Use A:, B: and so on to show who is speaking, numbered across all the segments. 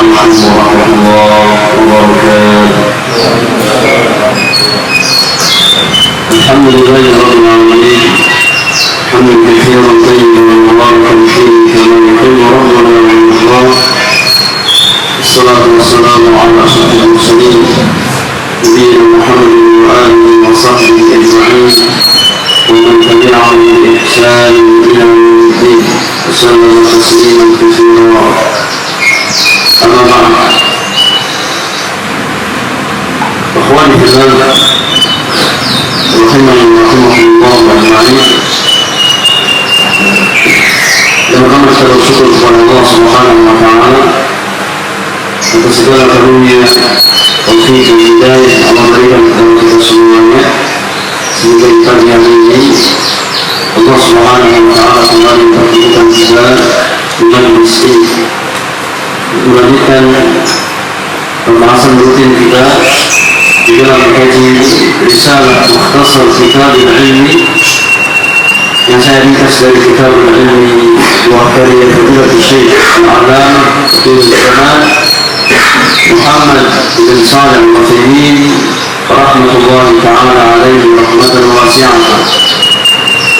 A: عليكم ورحمة الله وبركاته. الحمد لله رب العالمين حمدا كثيرا طيبا مباركا فيه كما يحب ربنا ويرضاه. الصلاة والسلام على أشرف المرسلين نبينا محمد وآله وصحبه أجمعين ومن تبعهم بإحسان إلى يوم الدين وسلم تسليما كثيرا. أما بعد، إخواني في الله رحمني ورحمكم الله أجمعين. Yang pertama kita bersyukur kepada Allah Subhanahu wa Ta'ala atas segala karunia, taufik dan hidayah Allah berikan kepada kita semuanya, sehingga di pagi hari ini Allah Subhanahu wa Ta'ala kembali mempertemukan kita di majlis ini, melanjutkan pembahasan rutin kita di dalam mengkaji risalah Mukhtasar Kitabul Ilmi yang saya ringkas dari Kitabul Ilmi buah karya Fadilatul Syekh Al-Allamah Qutbul Zaman Muhammad bin Shalih Al-Utsaimin rahmatullahi ta'ala alaihi rahmatan wasi'ah.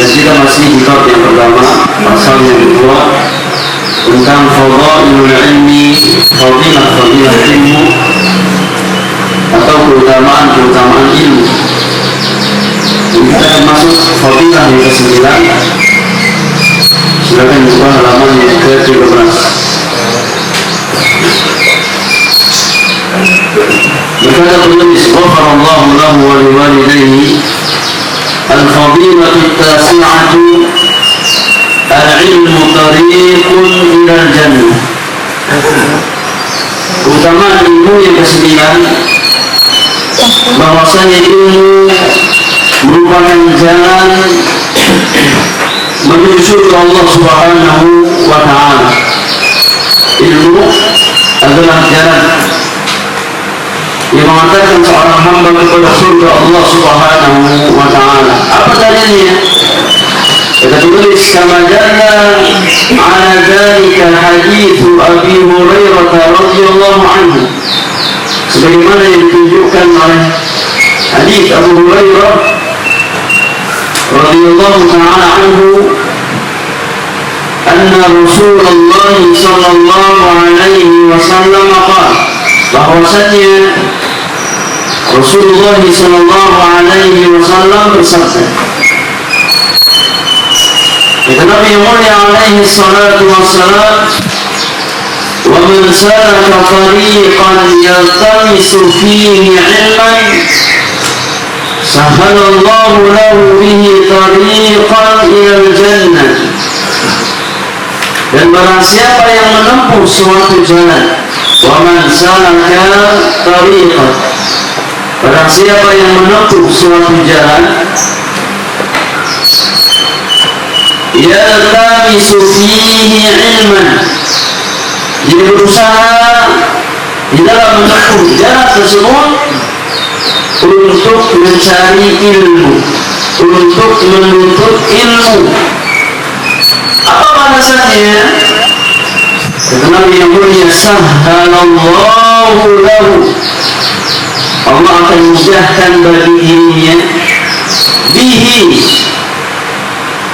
A: Dan kita masih di bab yang pertama, pasal yang kedua, tentang fadailul ilmi, fadilah ilmu atau keutamaan ilmu. Kita masuk fadilah yang ke-9. Silakan buka halaman yang ke-13. Berkata penulis, ghafarallahu lahu wa liwalidayhi, al-fadilatu at-tasi'atu al-ilmu tariqun ilal jannah. Keutamaan ilmu yang ke-9, bahwasanya ilmu merupakan jalan menuju ke Allah Subhanahu wa Ta'ala. Ilmu adalah jalan yang mengantarkan seorang hamba kepada surga Allah Subhanahu wa Ta'ala. Apa dalilnya? Kita tulis, kama dalla ala dzalika haditsu Abi Hurairah radhiyallahu anhu, sebagaimana yang ditunjukkan oleh hadis Abu Hurairah radhiyallahu ta'ala anhu, anna Rasulullah sallallahu alaihi wasallam qala, bahwasanya Rasulullah sallallahu alaihi wasallam bersabda, kata Nabi mulia alaihi salatu wassalam, wa man salaka tariqan yaltamisu fihi ilman sahhalallahu lahu bihi tariqan ilal jannah. Dan barang siapa yang menempuh suatu jalan, wa man salaka tariqan, barang siapa yang menempuh suatu jalan, yaltamisu fihi ilman, jadi berusaha di dalam menempuh jalan tersebut untuk mencari ilmu, untuk menuntut ilmu. Apa balasannya? Kata Nabi yang mulia, sahhalallahu lahu, Allah akan mudahkan bagi dirinya, bihi,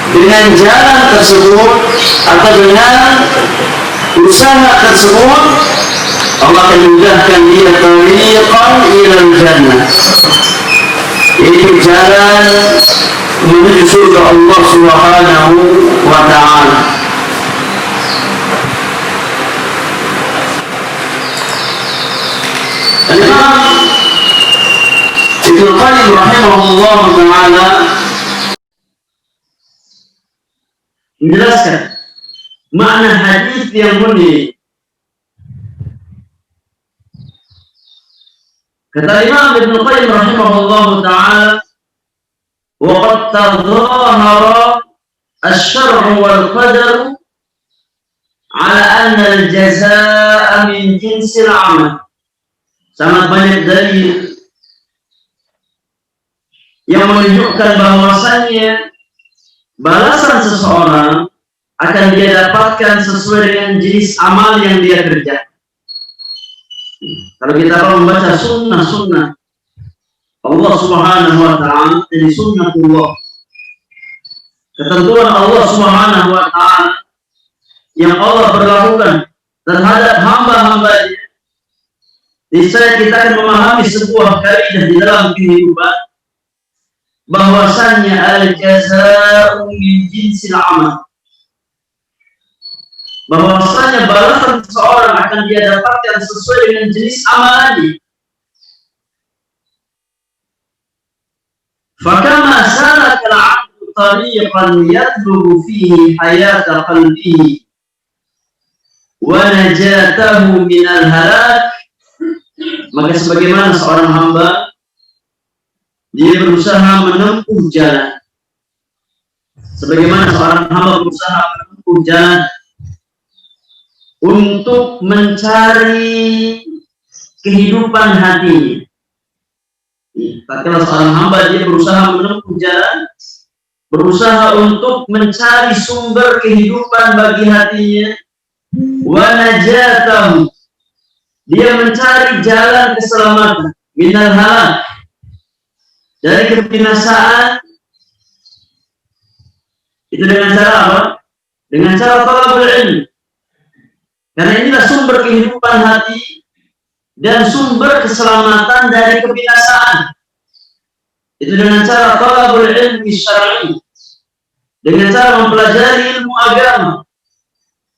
A: dengan jalan tersebut atau dengan usaha tersebut, Allah akan mudahkan dia tariqan ilal jannah, yaitu jalan menuju surga Allah Subhanahu wa Ta'ala. Al-Imam Ibnu Qayyim rahimahullah ta'ala menjelaskan makna hadis yang mulia. Kata Imam Ibnu Qayyim rahimahullah ta'ala, wa qad tadhahara asy-syar'u wal qadaru ala anna al-jazaa'a min jinsil 'amal. Sangat banyak dalil yang menunjukkan bahwasannya balasan seseorang akan dia dapatkan sesuai dengan jenis amal yang dia kerjakan.
B: Kalau kita membaca sunnah Allah Subhanahu wa ta'ala, dari sunnatullah, ketentuan Allah Subhanahu wa ta'ala yang Allah berlakukan terhadap hamba-hambanya, niscaya kita akan memahami sebuah kaidah di dalam kehidupan, bahwasannya al-jazā'u min jinsil amal, bahwasanya balasan seseorang akan dia dapatkan sesuai dengan jenis amalannya. Fakama salaka al-'abdu tariqan yatlubu fihi hayata qalbihi wa najatahu minal halak, maka sebagaimana seorang hamba dia berusaha menempuh jalan, sebagaimana seorang hamba berusaha menempuh jalan untuk mencari kehidupan hatinya. Tatkala seorang hamba dia berusaha menempuh jalan, berusaha untuk mencari sumber kehidupan bagi hatinya, wa najatahu, dia mencari jalan keselamatan, minal halak, dari kebinasaan. Itu dengan cara apa? Dengan cara talabul ilmi. Karena inilah sumber kehidupan hati dan sumber keselamatan dari kebinasaan. Itu dengan cara talabul ilmi syar'i, dengan cara mempelajari ilmu agama,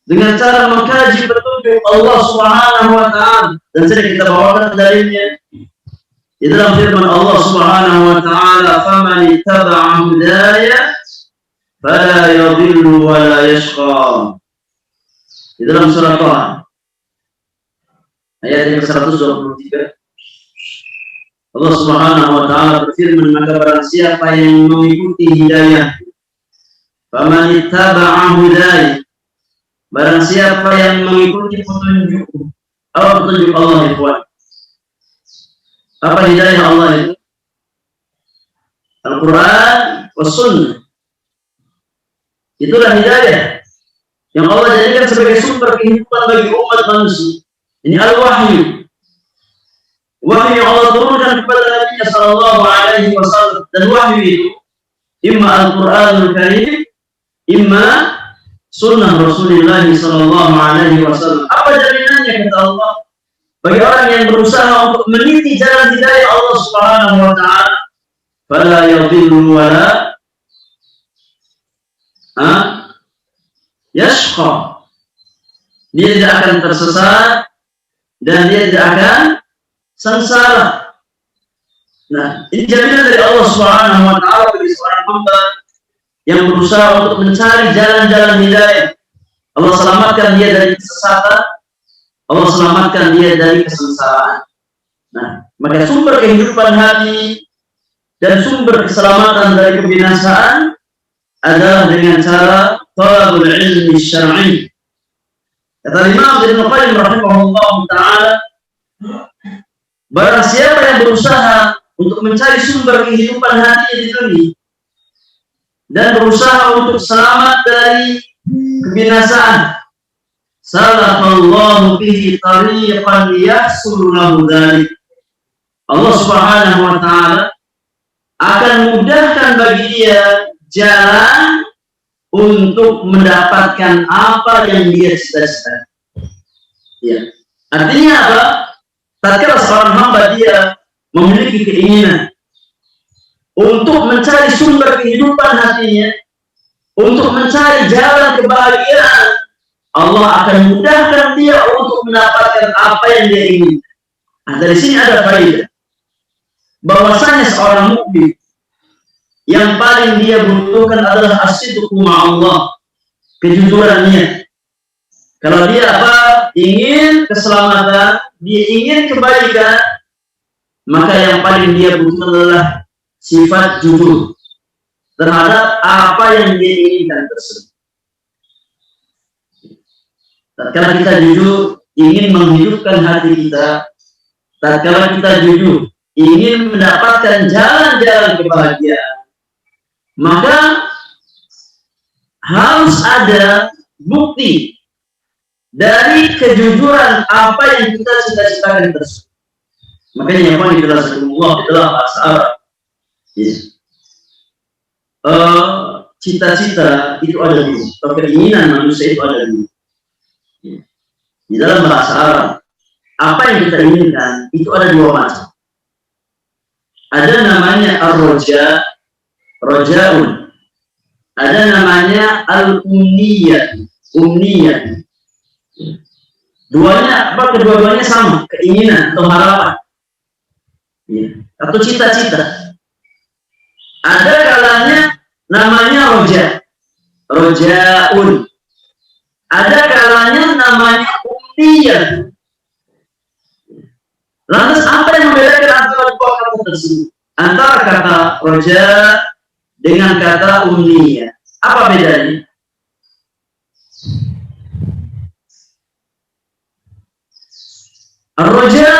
B: dengan cara mengkaji petunjuk Allah Subhanahu wa ta'ala. Dan sering kita bawakan dalilnya di dalam firman Allah Subhanahu wa ta'ala, faman ittaba'a hudaya fala yadhillu wa la yashqa. Di dalam surah Taha ayat yang ke-123, Allah Subhanahu wa ta'ala berfirman, maka barang siapa yang mengikuti hidayah, faman ittaba'a hudaya, barang siapa yang mengikuti petunjuk, apa petunjuk Allah itu? Apa hidayah Allah itu? Al-Quran wa Sunnah. Itulah hidayah yang Allah jadikan sebagai sumber kehidupan bagi umat manusia. Ini al-wahyu, wahyu yang Allah turunkan kepada Nabi sallallahu alaihi wasallam. Dan wahyu itu imma Al-Quranul Karim, imma sunnah Rasulullah sallallahu alaihi wasallam. Apa jaminannya kata Allah bagi orang yang berusaha untuk meniti jalan hidayah Allah Subhanahu wa ta'ala? Fala yadhillu wa la yashqa, dia tidak akan tersesat dan dia tidak akan sengsara. Nah, ini jaminan dari Allah Subhanahu wa ta'ala bagi seorang hamba yang berusaha untuk mencari jalan-jalan hidayah. Allah selamatkan dia dari kesesatan, Allah selamatkan dia dari kesengsaraan. Nah, maka sumber kehidupan hati dan sumber keselamatan dari kebinasaan adalah dengan cara talabul ilmi syar'i. Kata Imam Ibnu Qayyim rahimahullah ta'ala, barang siapa yang berusaha untuk mencari sumber kehidupan hati di dunia dan berusaha untuk selamat dari kebinasaan, sallallahu bihi tariqan yahsul lahu dzalik, Allah Subhanahu wa ta'ala akan mudahkan bagi dia jalan untuk mendapatkan apa yang dia cita-cita. Ya. Artinya apa? Tatkala seorang hamba dia memiliki keinginan untuk mencari sumber kehidupan hatinya, untuk mencari jalan kebahagiaan, Allah akan mudahkan dia untuk mendapatkan apa yang dia inginkan. Nah, dari sini ada faedah bahwasanya seorang mukmin yang paling dia butuhkan adalah as-sidqu ma'allah, kejujurannya. Kalau dia apa? Ingin keselamatan, dia ingin kebaikan, maka yang paling dia butuhkan adalah sifat jujur terhadap apa yang dia inginkan tersebut. Tatkala kita jujur ingin menghidupkan hati kita, tatkala kita jujur ingin mendapatkan jalan-jalan kebahagiaan, maka harus ada bukti dari kejujuran apa yang kita cita-citakan tersebut. Makanya yang paling jelas Allah adalah bahasa Arab. Ya. Cita-cita itu ada dulu, atau keinginan manusia itu ada dulu. Ya. Di dalam bahasa Arab, apa yang kita inginkan itu ada dua macam. Ada namanya ar-roja, rojaun. Ada namanya al-umniyah, umniyah. Duanya apa? Kedua-duanya sama, keinginan atau harapan. Ya. Atau cita-cita. Ada kalanya namanya roja, rojaun. Ada kalanya namanya umniyah. Lantas apa yang membedakan antara dua kata tersebut? Antara kata roja dengan kata umniyah. Apa bedanya? Roja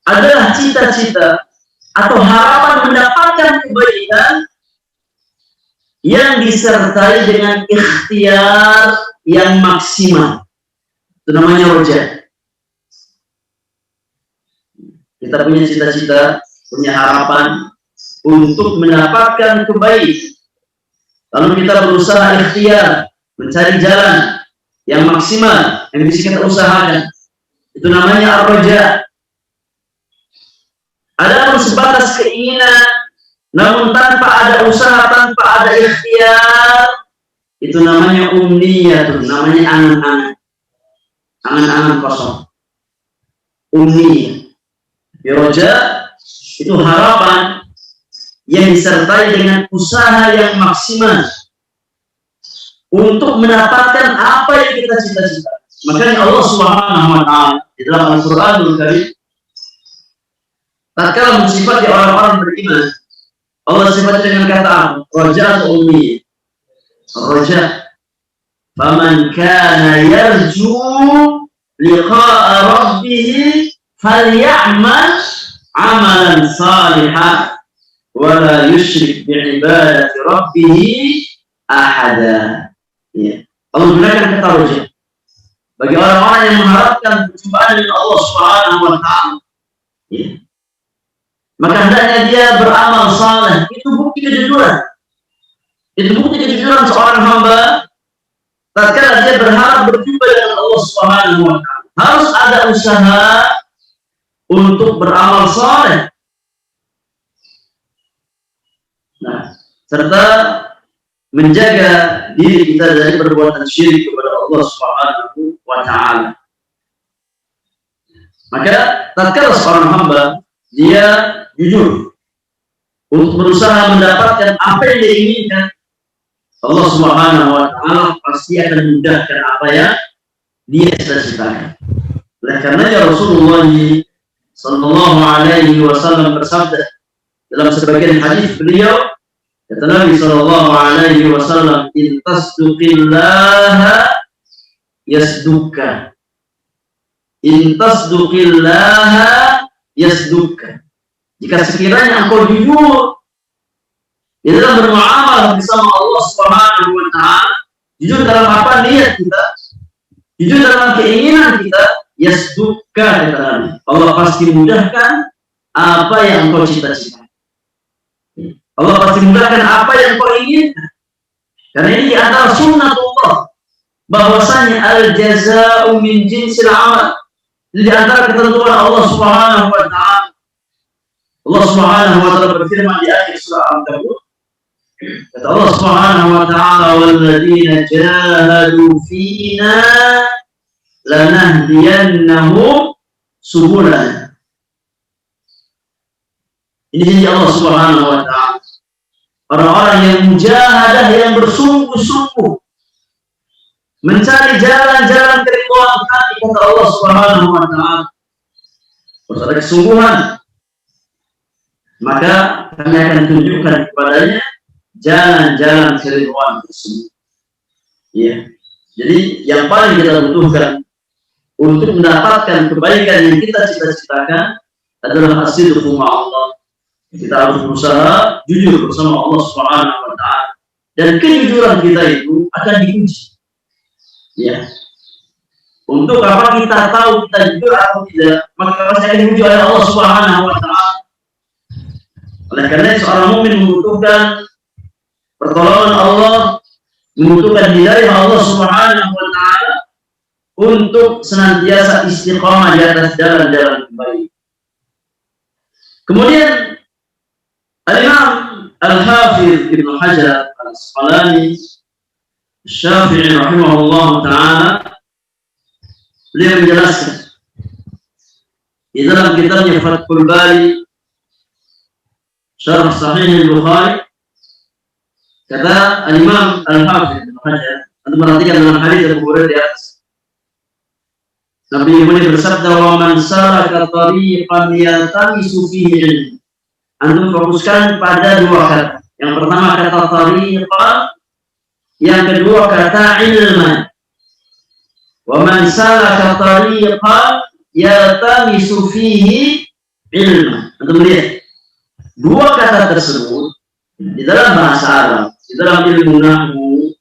B: adalah cita-cita atau harapan mendapatkan kebaikan yang disertai dengan ikhtiar yang maksimal. Itu namanya roja. Kita punya cita-cita, punya harapan untuk mendapatkan kebaikan. Lalu kita berusaha ikhtiar, mencari jalan yang maksimal yang bisa kita usahakan. Itu namanya ar-roja. Ada sebatas keinginan, namun tanpa ada usaha, tanpa ada ikhtiar, itu namanya umniyah, namanya angan-angan, angan-angan kosong. Umniyah. Roja itu harapan yang disertai dengan usaha yang maksimal untuk mendapatkan apa yang kita cita-cita. Makanya Allah Subhanahu wa Ta'ala di dalam Al-Qur'anul Karim tatkala mensifati orang-orang beriman, Allah sifat dengan kata roja atau ummi. Roja, faman kana yarju liqa'a rabbih falyamal amalan salihan wa la yusyrik bi'ibadati rabbih ahada. Ya. Allah gunakan kata roja bagi orang-orang yang mengharapkan perjumpaan dengan Allah Subhanahu wa Ta'ala. Ya. Maka hendaknya dia beramal saleh. Itu bukti kejujuran. Itu bukti kejujuran seorang hamba tatkala dia berharap berjumpa dengan Allah Subhanahu wa Ta'ala. Harus ada usaha untuk beramal saleh. Nah, serta menjaga diri kita dari perbuatan syirik kepada Allah Subhanahu wa Ta'ala. Maka tatkala seorang hamba dia jujur untuk berusaha mendapatkan apa yang dia inginkan, Allah Subhanahu wa Ta'ala pasti akan mudahkan apa yang dia cita-citakan. Oleh karenanya Rasulullah Sallallahu Alaihi Wasallam bersabda dalam sebagian hadis beliau, kata Nabi Sallallahu Alaihi Wasallam, in tasduqillaha yasduka, in tasduqillaha yasduka. Jika sekiranya engkau jujur di dalam bermuamalah bersama Allah Subhanahu wa Ta'ala, jujur dalam apa niat kita, jujur dalam keinginan kita, yasduka, kata Nabi, Allah pasti mudahkan apa yang engkau cita-cita. Allah pasti mudahkan apa yang engkau inginkan. Karena ini di antara sunnatullah, bahwasanya al-jaza'u min jinsil amal. Di antara ketentuan Allah Subhanahu wa Ta'ala. Allah Subhanahu wa Ta'ala berfirman di akhir surah Al-Ankabut, kata Allah Subhanahu wa Ta'ala, walladzina jahadu fina lanahdiyannahum subulana. Ini janji Allah Subhanahu wa Ta'ala. Orang-orang yang mujahadah, yang bersungguh-sungguh mencari jalan-jalan keridhaan kami, kata Allah Subhanahu wa Ta'ala, harus ada kesungguhan, maka kami akan tunjukkan kepadanya jalan-jalan keridhaan tersebut. Ya. Jadi yang paling kita butuhkan untuk mendapatkan kebaikan yang kita cita-citakan adalah as-sidqu ma'allah. Kita harus berusaha jujur bersama Allah Subhanahu wa Ta'ala, dan kejujuran kita itu akan diuji. Ya. Untuk apa kita tahu kita jujur atau tidak, maka pasti akan diuji oleh Allah Subhanahu wa Ta'ala. Oleh karena seorang mukmin membutuhkan pertolongan Allah, membutuhkan hidayah Allah Subhanahu wa Ta'ala untuk senantiasa istiqamah di atas jalan-jalan kembali. Kemudian Al-Imam Al-Hafidh Ibnu Hajar Al-Asqalani Syafi'i rahimahullah ta'ala, beliau menjelaskan di dalam kitabnya Fathul Bari Syarh Sahih Al-Bukhari, kata Al-Imam Al-Hafidh Ibnu Hajar, anda perhatikan dalam hadis yang Hurairah di atas, Nabi Muhammad bersabda, "Wa man salaka tariqan yaltamisu fihi ilm." Antum fokuskan pada dua kata. Yang pertama kata tariqan, yang kedua kata ilman. Wa man salaka tariqan yaltamisu fihi ilman. Antum lihat dua kata tersebut di dalam bahasa Arab, di dalam ilmu nahwu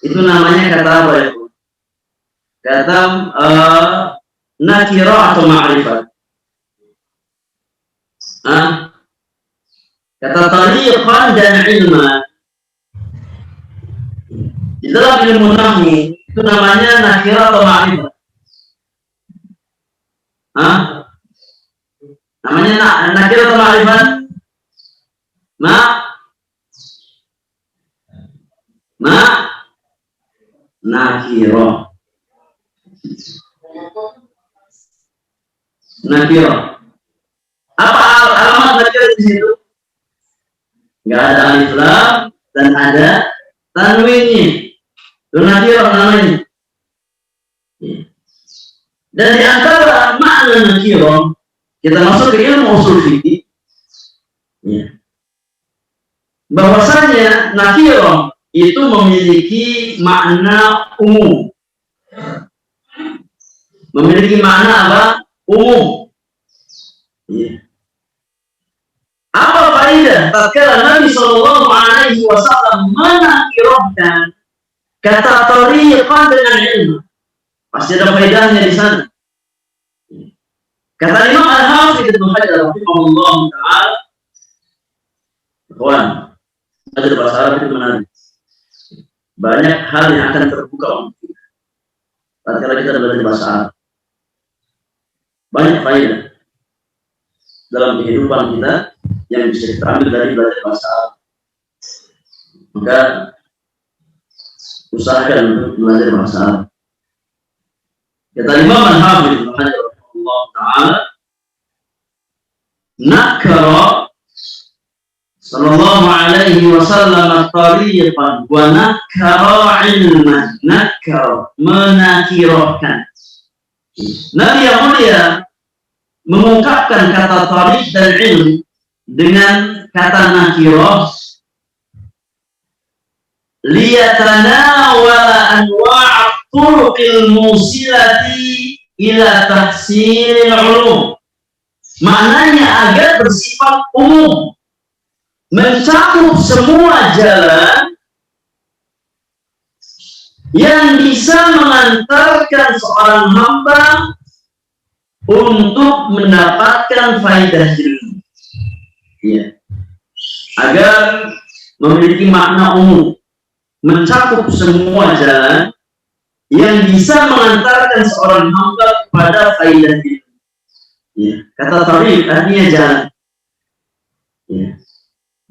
B: itu namanya kata apa ya? Kata nakirah atau ma'rifat. Kata tariqan dan ilman di dalam ilmu nahwu itu namanya nakirah atau ma'rifat. Namanya nakirah atau ma'rifat? Nakirah. Nakirah. Apa alamat nakirah di situ? Enggak ada alif lam dan ada tanwinnya. Itu nakirah namanya. Dan di antara makna nakirah, kita masuk ke ilmu usul fikih, bahwasanya nakirah itu memiliki makna umum. Memiliki makna apa? Umum. Apa faedah tatkala Nabi Shallallahu Alaihi Wasallam menakirahkan kata tariqan dengan ilmu? Pasti ada faedahnya di sana. Kata Imam Al-Hafidh Ibnu Hajar rahimahullah ta'ala, kawan, ada bahasa Arab itu menarik. Banyak hal yang akan terbuka untuk kita tatkala kita belajar bahasa Arab. Banyak faedah dalam kehidupan kita yang bisa kita ambil dari belajar bahasa Arab. Maka usahakan untuk belajar bahasa Arab. Kata Imam Al-Hafidh Ibnu Hajar rahimahullah ta'ala, nakara sallallahu alaihi wasallam tariqan wa nakara ilman. Nakara, menakirahkan. Nabi yang mulia mengungkapkan kata tariq dan ilm dengan kata nakirah, liyatanawala anwa'a turuqil musilati ila tahsilil ulum. Maknanya agar bersifat umum, mencakup semua jalan yang bisa mengantarkan seorang hamba untuk mendapatkan faedah ilmu. Agar memiliki makna umum, mencakup semua jalan yang bisa mengantarkan seorang hamba kepada faedah ilmu. Kata tariq artinya jalan.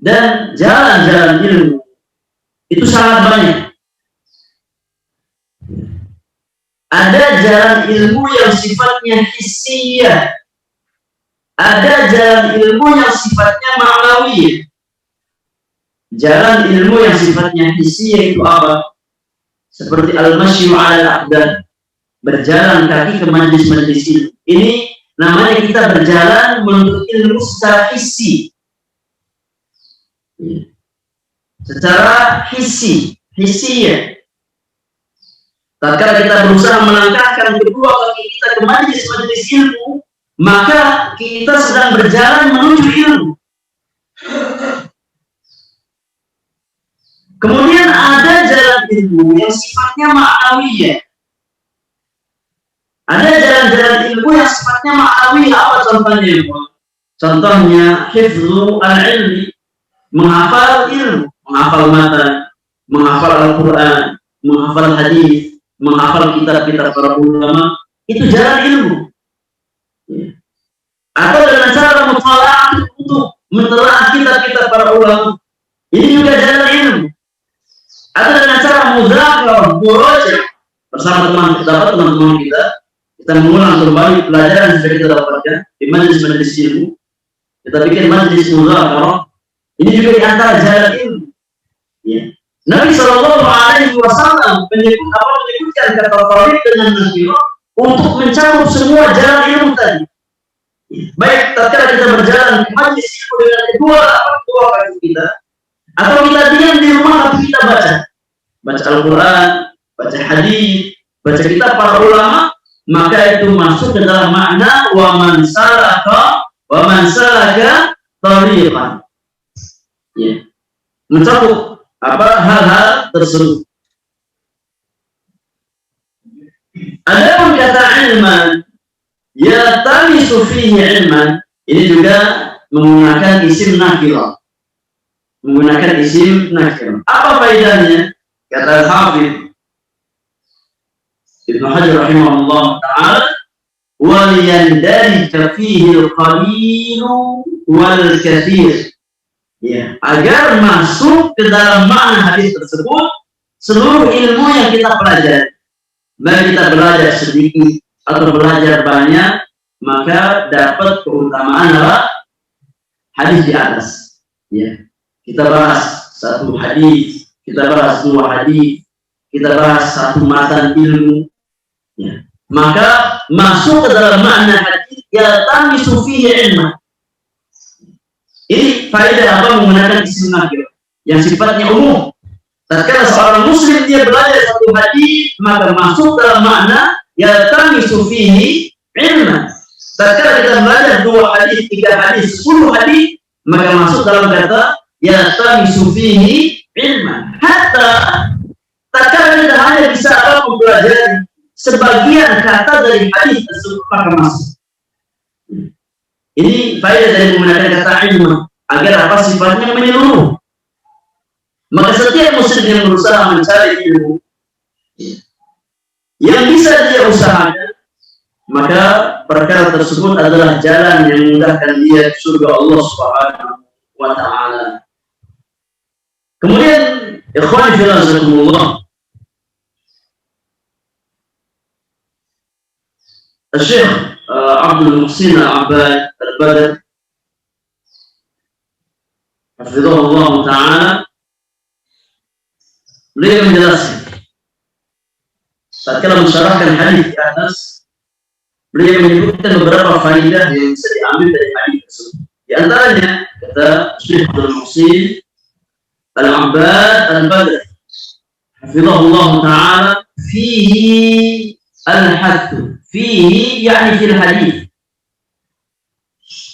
B: Dan jalan-jalan ilmu itu sangat banyak. Ada jalan ilmu yang sifatnya hissiyah, ada jalan ilmu yang sifatnya ma'nawiyah. Jalan ilmu yang sifatnya hissiyah itu apa? Seperti al-masyu 'alal aqdam, berjalan kaki ke majlis-majlis ilmu. Ini namanya kita berjalan menuntut ilmu secara hissi. Secara hissiyah. Tatkala kita berusaha melangkahkan kedua kaki kita ke majlis-majlis ilmu, maka kita sedang berjalan menuju ilmu. Kemudian ada jalan ilmu yang sifatnya ma'nawiyah. Ada jalan-jalan ilmu yang sifatnya ma'nawi. Apa contohnya? Contohnya hifzu al-ilmi, menghafal ilmu, menghafal matan, menghafal Al-Quran, menghafal hadis, menghafal kitab-kitab para ulama. Itu jalan ilmu. Atau dengan cara mutalaah untuk mentelaah kitab-kitab para ulama. Ini juga jalan ilmu. Atau dengan cara muzakarah, murojaah bersama teman-teman kita mengulang kembali pelajaran yang sudah kita dapatkan di majelis-majelis ilmu. Kita bikin majelis muzakarah. Ini juga di antara jalan ilmu. Ya. Nabi SAW menyebutkan kata tauhid dengan nasirah untuk mencakup semua jalan ilmu tadi. Baik tatkala kita berjalan ke majelis ilmu dengan kedua kaki kita, atau kita diam di rumah tapi kita baca Al-Quran, baca hadis, baca kitab para ulama, maka itu masuk ke dalam makna wa man salaka tariqan. Ya. Mencakup hal-hal tersebut. Adapun kata ilman, ya tamisu fihi ilman, ini juga menggunakan isim nakirah. Apa faedahnya? Kata Al-Hafidz Ibnu Hajar rahimahullah ta'ala, waliyandarija fihi al-qalilu wal-kathir. Ya, agar masuk ke dalam makna hadis tersebut seluruh ilmu yang kita pelajari. Baik kita belajar sedikit atau belajar banyak, maka dapat keutamaan hadis di atas. Ya, kita bahas satu hadis, kita bahas dua hadis, kita bahas satu matan ilmu. Ya, maka masuk ke dalam makna hadis ya tamisu fihi ilman. Ini faedah apa menggunakan isim nakirah yang sifatnya umum. Tatkala seorang muslim dia belajar satu hadis, maka masuk dalam makna ya tamisu fihi ilman. Tatkala kita belajar 2 hadis, 3 hadis, 10 hadis, maka masuk dalam kata ya tamisu fihi ilman. Hatta tatkala kita hanya bisa mempelajari sebagian kata dari hadis tersebut, maka masuk. Ini faedah dari menggunakan kata ilmu agar apa sifatnya menyeluruh. Maka setiap muslim yang berusaha mencari ilmu yang bisa dia usahakan, maka perkara tersebut adalah jalan yang memudahkan dia ke surga Allah Subhanahu wa ta'ala. Kemudian ikhwan fillah jazakumullah, Syekh Abdul Muhsin Al-Abbad Al-Badr hafizahullah ta'ala, beliau menjelaskan tatkala mensyarahkan hadis di atas, beliau menyebutkan beberapa faedah yang bisa diambil dari hadis tersebut. Di antaranya kata Syekh Abdul Muhsin Al-Abbad Al-Badr hafizahullah ta'ala, fihi al-hadd, fihi yakni fil hadis,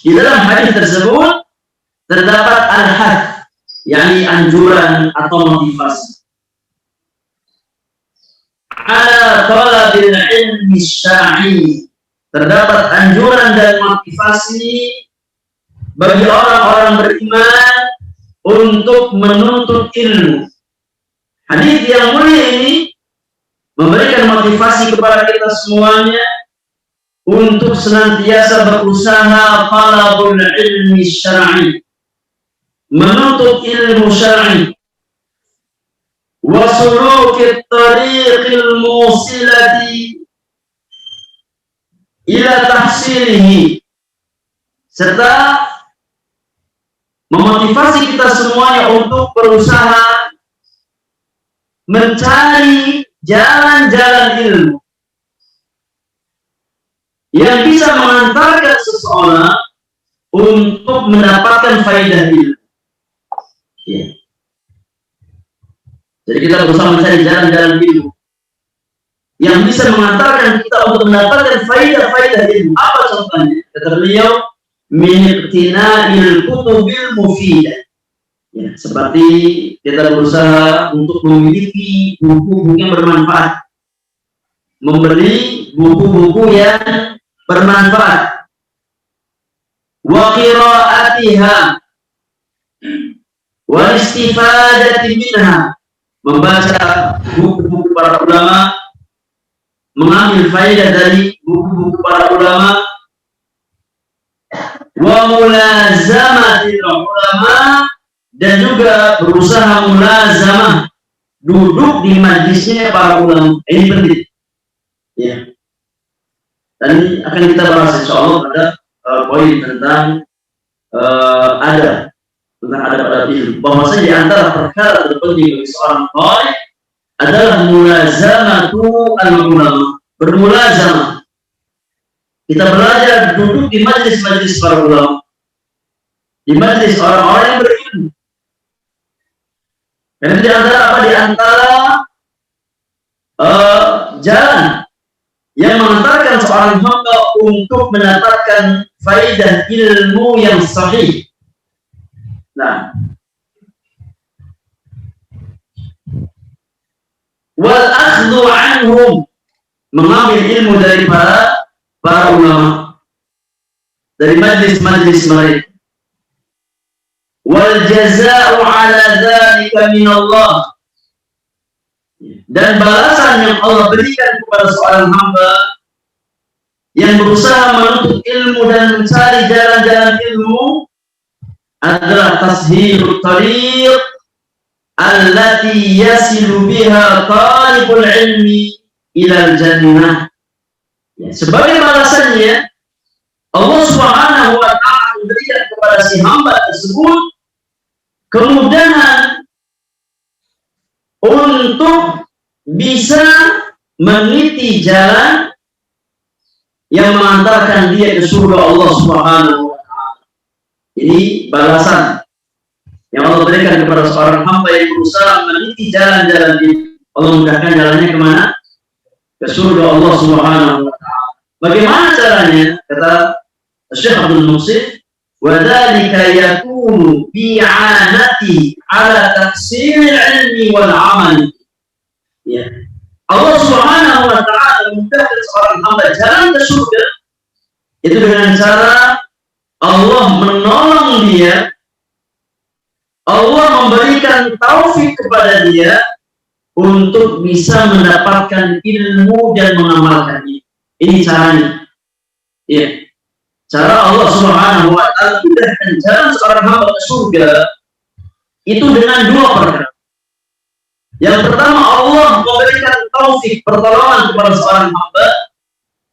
B: di dalam hadis tersebut terdapat al-hadd, yakni anjuran atau motivasi ala talabil ilmi syar'i, terdapat anjuran dan motivasi bagi orang-orang beriman untuk menuntut ilmu. Hadis yang mulia ini memberikan motivasi kepada kita semuanya untuk senantiasa berusaha talabul ilmi syar'i, menuntut ilmu syar'i, wa sulukit tariqil musilati ila tahsilihi, serta memotivasi kita semuanya untuk berusaha mencari jalan-jalan ilmu yang bisa mengantarkan seseorang untuk mendapatkan faedah ilmu. Ya. Jadi kita berusaha mencari jalan-jalan ilmu yang bisa mengantarkan kita untuk mendapatkan faedah-faedah ilmu. Apa contohnya? Kata beliau, min iqtina'il kutubil mufidah. Ya, seperti kita berusaha untuk memiliki buku-buku yang bermanfaat, membeli buku-buku yang bermanfaat, wa qiraatiha wa istifadati minha, membaca buku-buku para ulama, mengambil faedah dari buku-buku para ulama, wa mulazamatil ulama, dan juga berusaha mulazamah, duduk di majlisnya para ulama. Ini penting. Ya. Dan akan kita bahas insyaallah pada poin tentang adab ilmu. Bahwasanya di antara perkara terpenting bagi seorang qari adalah mulazamatu al-ulama, bermulazamah. Kita belajar duduk di majlis-majlis para ulama, di majlis orang-orang yang berilmu. Dan di antara apa? Di antara jalan yang mengantarkan seorang hamba untuk mendapatkan faidah ilmu yang sahih. Nah, wal akhdhu anhum, mengambil ilmu dari para ulama, dari majlis-majlis mereka. Wal jazaa'u 'ala dzalika min Allah, dan balasan yang Allah berikan kepada seorang hamba yang berusaha menuntut ilmu dan mencari jalan-jalan ilmu adalah tashilul tariq allati yasilu biha talibul ilmi ilal jannah. Ya, sebagai balasannya Allah Subhanahu wa ta'ala memberikan kepada si hamba tersebut kemudahan untuk bisa meniti jalan yang mengantarkan dia ke surga Allah Subhanahu wa ta'ala. Ini balasan yang Allah berikan kepada seorang hamba yang berusaha meniti jalan-jalan ini. Allah mudahkan jalannya kemana? Ke surga Allah Subhanahu wa ta'ala. Bagaimana caranya? Kata Syekh Abdul Muhsin, wa dzalika yakunu bi'anati ala tafsir ilmi wal amal. Ya. Allah Subhanahu wa ta'ala memudahkan seorang hamba jalan ke surga itu dengan cara Allah menolong dia, Allah memberikan taufik kepada dia untuk bisa mendapatkan ilmu dan mengamalkannya. Ini caranya. Ya. Cara Allah Subhanahu wa ta'ala memudahkan jalan seorang hamba ke surga itu dengan dua perkara. Yang pertama, Allah memberikan taufik, pertolongan kepada seorang hamba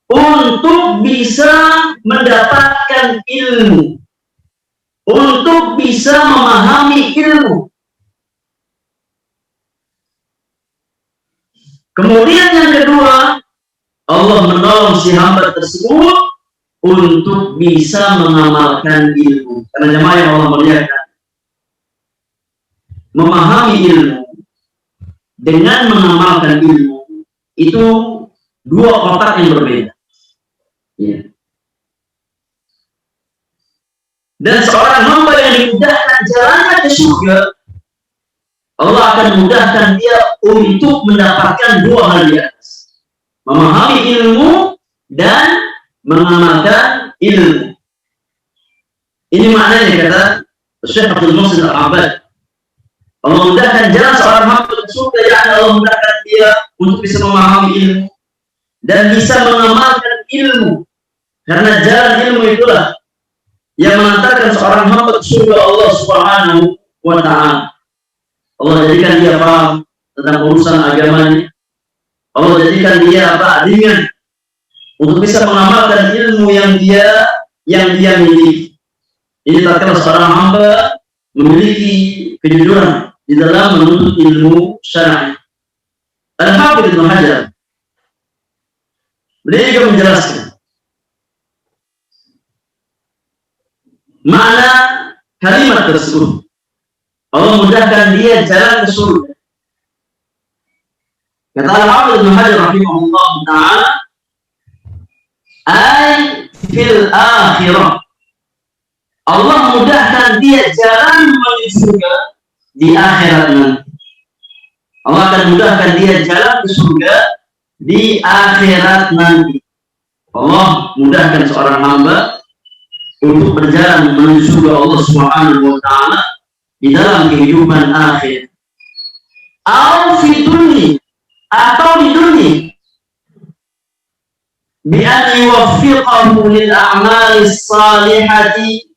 B: untuk bisa mendapatkan ilmu, untuk bisa memahami ilmu. Kemudian yang kedua, Allah menolong si hamba tersebut untuk bisa mengamalkan ilmu. Karena jemaah yang Allah muliakan, memahami ilmu dengan mengamalkan ilmu itu dua kotak yang berbeda. Ya. Dan seorang hamba yang dimudahkan jalannya ke surga, Allah akan mudahkan dia untuk mendapatkan dua hal di atas: memahami ilmu dan mengamalkan ilmu. Ini maknanya kata Syekh Abdul Muhsin Al-Abbad. Allah mudahkan jalan seorang hamba ke surga, ya Allah mudahkan dia untuk bisa memahami ilmu dan bisa mengamalkan ilmu. Karena jalan ilmu itulah yang mengantarkan seorang hamba ke surga Allah Subhanahu wa ta'ala. Allah jadikan dia paham tentang urusan agamanya. Allah jadikan dia ringan untuk bisa mengamalkan ilmu yang dia miliki. Ini tatkala seorang hamba memiliki kejujuran di dalam menuntut ilmu syar'i. Al-Hafidz Ibnu Hajar beliau juga menjelaskan makna kalimat tersebut. Allah mudahkan dia jalan ke surga. Kata Al-Hafidz Ibnu Hajar rahimahullah ta'ala, ay fil akhirah, Allah mudahkan dia jalan menuju surga di akhirat nanti. Allah akan mudahkan dia jalan ke surga di akhirat nanti. Allah mudahkan seorang hamba untuk berjalan menuju surga Allah Subhanahu wa taala di dalam kehidupan akhir. Atau di dunia bi an yuwaffiqahu lil a'mali salihati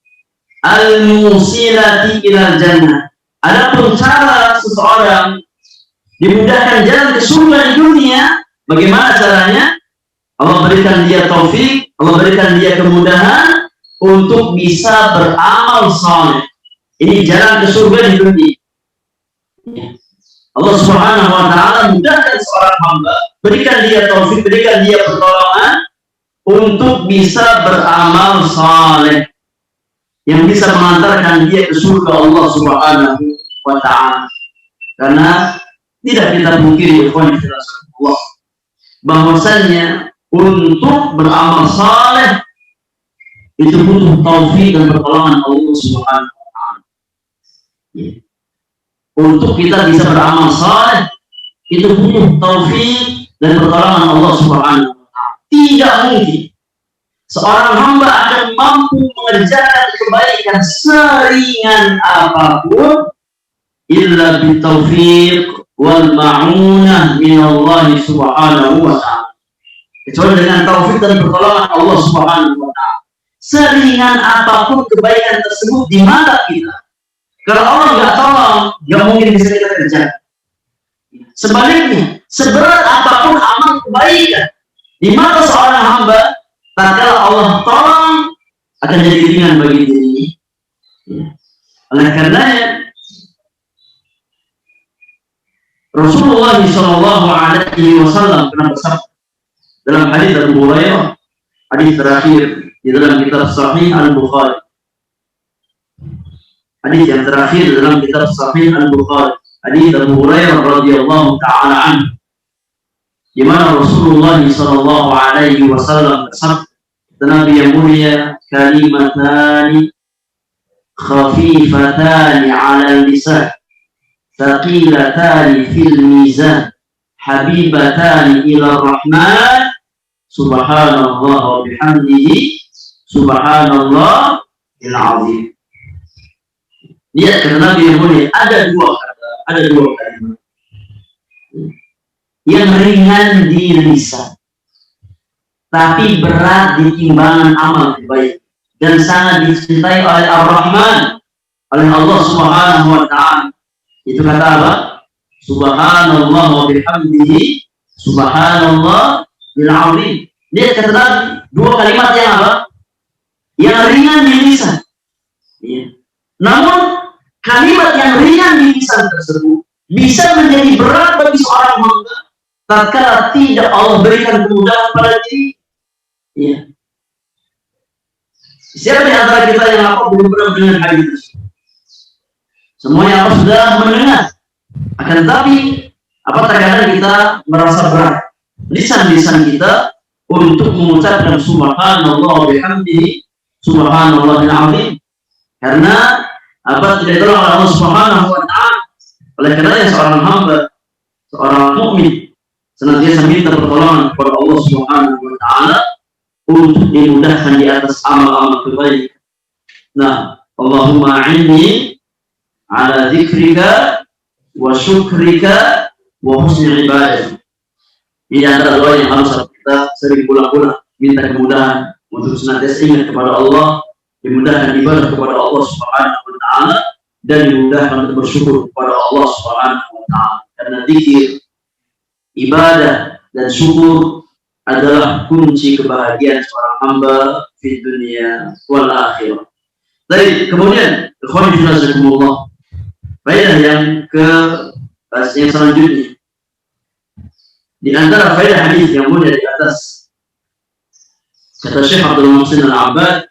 B: al-musilati ila jannah. Adapun cara seseorang dimudahkan jalan ke surga di dunia, bagaimana caranya? Allah berikan dia taufik, Allah berikan dia kemudahan untuk bisa beramal saleh. Ini jalan ke surga di dunia. Allah Subhanahu wa taala mudahkan seorang hamba, berikan dia taufik, berikan dia pertolongan untuk bisa beramal saleh yang bisa mengantarkan dia ke surga Allah Subhanahu wa taala. Karena tidak kita pungkiri ikhwan fillah Allah bahwasanya untuk beramal saleh itu butuh taufik dan pertolongan Allah Subhanahu wa taala. Untuk kita bisa beramal saleh itu butuh taufik dan pertolongan Allah Subhanahu wa taala. Tidak mungkin seorang hamba akan mampu mengerjakan kebaikan seringan apapun illa bitaufiq wal ma'unah min Allah Subhanahu wa taala. Kecuali dengan taufik dan pertolongan Allah Subhanahu wa taala. Seringan apapun kebaikan tersebut di mata kita, kalau Allah nggak tolong, nggak mungkin bisa kita kerjakan. Sebaliknya, seberat apapun amal kebaikan di mata seorang hamba, tatkala Allah tolong akan jadi ringan bagi dirinya. Oleh karenanya Rasulullah Shallallahu Alaihi Wasallam pernah bersabda dalam hadis Abu Hurairah, hadis terakhir di dalam kitab Sahih Al-Bukhari. Hadis yang terakhir dalam kitab Sahih Al-Bukhari, hadis Abu Hurairah radhiyallahu taala anhu, di mana Rasulullah Shallallahu Alaihi Wasallam bersabda, Nabi yang mulia, kalimatani khafifatani 'ala lisan, thaqilatani fil mizan, habibatani ila rahman, subhanallah wa bihamdihi, subhanallah al-azim. Lihat kata Nabi yang mulia, ada dua kalimat yang ringan di lisan tapi berat di timbangan amal kebaikan dan sangat dicintai oleh Ar-Rahman, oleh Allah Subhanahu wa taala. Itu kata apa? Subhanallah wa bihamdihi, subhanallah al-azim. Lihat kata Nabi, dua kalimat yang apa? Yang ringan di lisan. Namun kalimat yang ringan di lisan tersebut bisa menjadi berat bagi seorang hamba tatkala tidak Allah berikan kemudahan pada diri. Siapa di antara kita yang apa belum pernah mendengar hadis? Semuanya apa sudah mendengar. Akan tetapi apa terkadang kita merasa berat lisan-lisan kita untuk mengucapkan subhanallah wa bihamdihi, subhanallah al-azim. Karena apa tidak tolong Allah Subhanahu wa taala. Oleh karena seorang hamba, seorang mukmin senantiasa minta pertolongan kepada Allah Subhanahu wa taala untuk dimudahkan di atas amal-amal kebaikan. Nah, Allahumma a'inni ala dzikrika wa syukrika wa husni ibadah. Ini antara doa yang harus kita sering pulang-pulang minta kemudahan untuk senantiasa ingat kepada Allah, dimudahkan ibadah kepada Allah Subhanahu wa taala dan dimudahkan untuk bersyukur kepada Allah Subhanahu wa taala. Karena zikir, ibadah dan syukur adalah kunci kebahagiaan seorang hamba di dunia wal akhirah. Baik, kemudian ikhwan fillah, faedah yang selanjutnya di antara faedah hadis yang mulia di atas, kata Syekh Abdul Muhsin Al-Abbad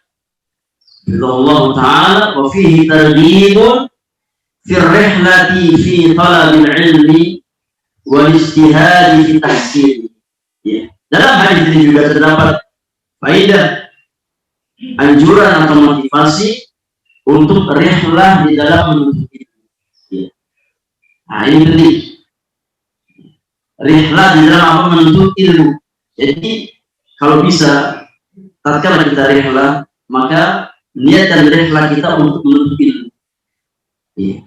B: Allah Ta'ala, wa fihi targhibun fi rihlati fi talabil ilmi wal ijtihadi fi tahsili. Dalam hadis ini juga terdapat faedah anjuran atau motivasi untuk rihlah di dalam menuntut ilmu. Nah, ini penting. rihlah di dalam apa menuntut ilmu. Jadi kalau bisa tatkala kita rihlah, maka niatkan rihlah kita untuk menuntut ilmu. Iya.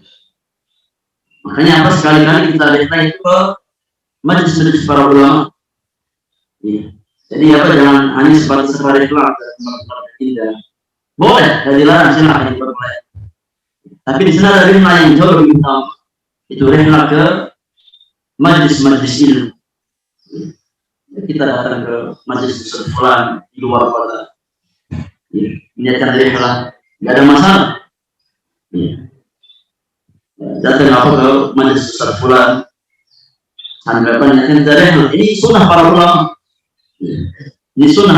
B: Makanya apa sekali-kali kita rihlah itu ke majelis-majelis para ulama. Iya. Jadi apa jangan hanya sebatas rihlah tidak. Boleh, tidak dilarang, silakan diperboleh. Tapi di sana ada rihlah yang jauh lebih utama. Itu rihlah ke majelis-majelis ilmu. Kita datang ke majelis sekolah di luar kota, niatkan rihlah, nggak ada masalah. Datang apa ke majelis sekolah, sampai niatkan rihlah. Ini sunnah para ulama. Ini sunnah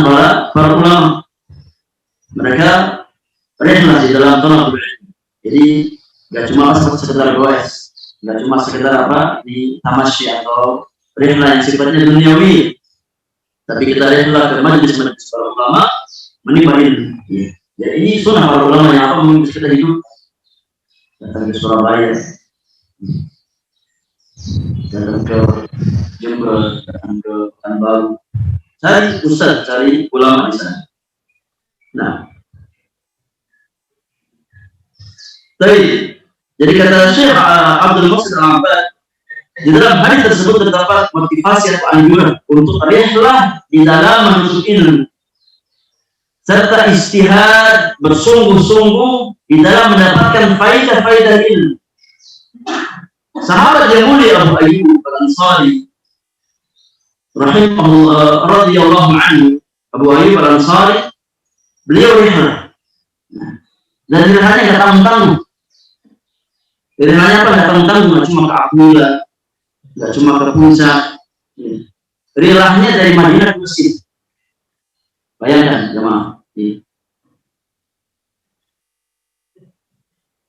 B: para ulama. Mereka rihlah di dalam tolak. Jadi nggak cuma sekedar goes, nggak cuma sekedar apa di tamasy atau rihlah yang sifatnya duniawi. Tapi kita rihlah ke majelis-majelis para ulama menimba ilmu. Jadi ini sunnah para ulama yang apa mengurus kita hidup. Datang ke Surabaya, datang ke Jember, datang ke Pekanbaru, cari ustaz, cari ulama di sana. Nah, jadi kata Syekh Abdul Muhsin Al-Abbad, di dalam hadis tersebut terdapat motivasi atau anjuran untuk rihlah di dalam menuntut ilmu serta istihad bersungguh-sungguh di dalam mendapatkan faidah-faidah ilmu. Sahabat yang mulia Abu Ayyub Al-Ansari rahimahullah radhiyallahu anhu, Abu Ayyub Al-Ansari, beliau rihlah. Dan rihlahnya enggak tanggung-tanggung. Rihlahnya apa? Enggak tanggung-tanggung, cuma ke Abdullah, nggak cuma ke puncak. Rihlahnya dari Madinah ke Mesir. Bayangkan jemaah.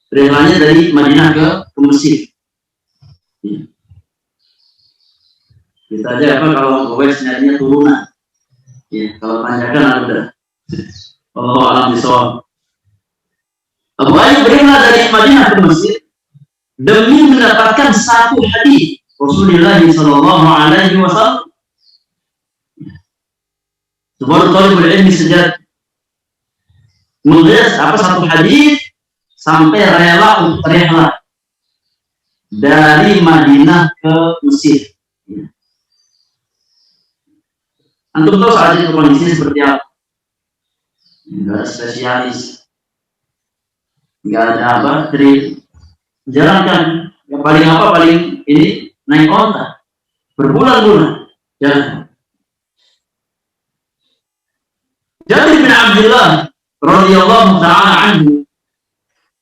B: Rihlahnya dari Madinah ke Mesir. Kita aja apa kalau gowes nyarinya turunan. Kalau tanjakan ada. Allah alam bisawab. Abu Ayyub rihlah dari Madinah ke Mesir demi mendapatkan satu hadis Rasulullah Sallallahu Alaihi Wasallam. Sebuah talibul ilmi sejati menulis apa satu hadis sampai rela untuk rihlah dari Madinah ke Mesir. Antum tahu saat itu kondisinya seperti apa? Enggak ada spesialis, enggak ada apa, dari jalankan yang paling ini naik onta berbulan-bulan jalan. Jabir bin Abdullah radhiyallahu taala anhu,